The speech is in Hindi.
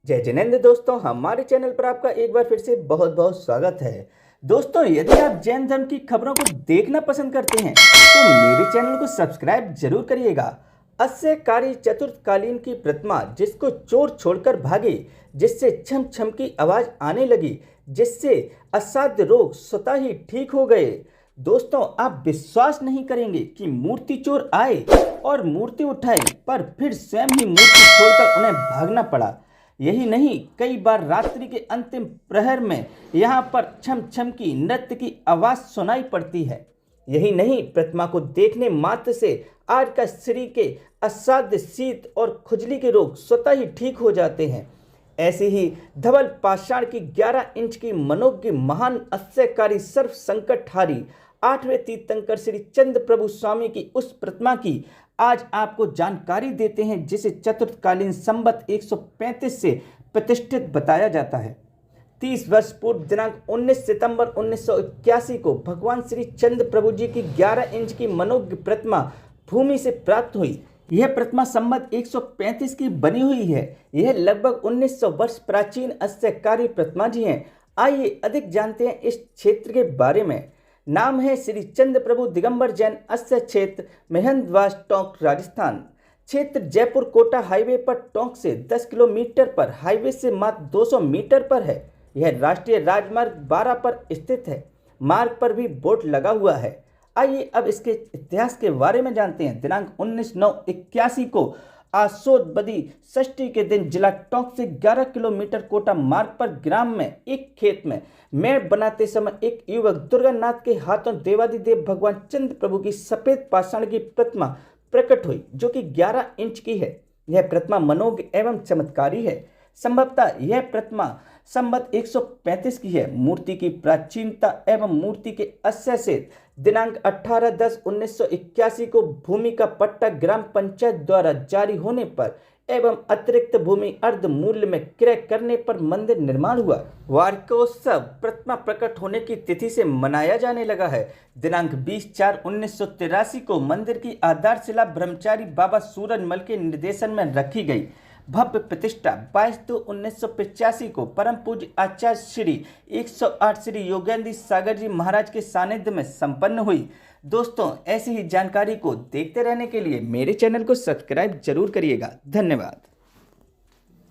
जय जिनेंद्र दोस्तों, हमारे चैनल पर आपका एक बार फिर से बहुत बहुत स्वागत है। दोस्तों, यदि आप जैन धर्म की खबरों को देखना पसंद करते हैं तो मेरे चैनल को सब्सक्राइब जरूर करिएगा। अस्यकारी चतुर्थकालीन की प्रतिमा जिसको चोर छोड़कर भागे, जिससे छम छम की आवाज आने लगी, जिससे असाध्य रोग स्वतः ही ठीक हो गए। दोस्तों, आप विश्वास नहीं करेंगे कि मूर्ति चोर आए और मूर्ति उठाए, पर फिर स्वयं ही मूर्ति छोड़कर उन्हें भागना पड़ा। यही नहीं, कई बार रात्रि के अंतिम प्रहर में यहाँ पर छम छम की नृत्य की आवाज सुनाई पड़ती है। यही नहीं, प्रतिमा को देखने मात्र से आज का शरीर के असाध्य शीत और खुजली के रोग स्वतः ही ठीक हो जाते हैं। ऐसे ही धवल पाषाण की 11 इंच की मनोज्ञ महान अस्यकारी सर्व संकटहारी 8वें तीर्थंकर श्री चंद्र प्रभु स्वामी की उस प्रतिमा की आज आपको जानकारी देते हैं, जिसे चतुर्थकालीन संवत 135 से प्रतिष्ठित बताया जाता है। 30 वर्ष पूर्व दिनांक 19 सितंबर 1981 को भगवान श्री चंद्र प्रभु जी की 11 इंच की मनोज्ञ प्रतिमा भूमि से प्राप्त हुई। यह प्रतिमा संवत 135 की बनी हुई है। यह लगभग 1900 वर्ष प्राचीन अस्यकारी प्रतिमा जी है। आइए अधिक जानते हैं इस क्षेत्र के बारे में। नाम है श्री चंद्र प्रभु दिगंबर जैन अस्य क्षेत्र मेहंदवास टोंक राजस्थान। क्षेत्र जयपुर कोटा हाईवे पर टोंक से 10 किलोमीटर पर, हाईवे से मात्र 200 मीटर पर है। यह राष्ट्रीय राजमार्ग 12 पर स्थित है। मार्ग पर भी बोर्ड लगा हुआ है। आइए अब इसके इतिहास के बारे में जानते हैं। दिनांक 19/9/81 को आसोद बदी षष्ठी के दिन जिला टोंक से 11 किलोमीटर कोटा मार्ग पर ग्राम में एक खेत में मेड़ बनाते समय एक युवक दुर्गानाथ के हाथों देवादिदेव भगवान चंद्र प्रभु की सफेद पाषाण की प्रतिमा प्रकट हुई, जो कि 11 इंच की है। यह प्रतिमा मनोज्ञ एवं चमत्कारी है। संभवतः यह प्रतिमा संवत 135 की है। मूर्ति की प्राचीनता एवं मूर्ति के अस्य से दिनांक 18/10/1981 को भूमि का पट्टा ग्राम पंचायत द्वारा जारी होने पर एवं अतिरिक्त भूमि अर्ध मूल्य में क्रय करने पर मंदिर निर्माण हुआ। वार्षिकोत्सव प्रतिमा प्रकट होने की तिथि से मनाया जाने लगा है। दिनांक 20/4/1983 को मंदिर की आधारशिला ब्रह्मचारी बाबा सूरजमल के निर्देशन में रखी गई। भव्य प्रतिष्ठा 22/2/1985 को परम पूज्य आचार्य श्री 108 श्री योगेंद्र सागर जी महाराज के सानिध्य में संपन्न हुई। दोस्तों, ऐसी ही जानकारी को देखते रहने के लिए मेरे चैनल को सब्सक्राइब जरूर करिएगा। धन्यवाद।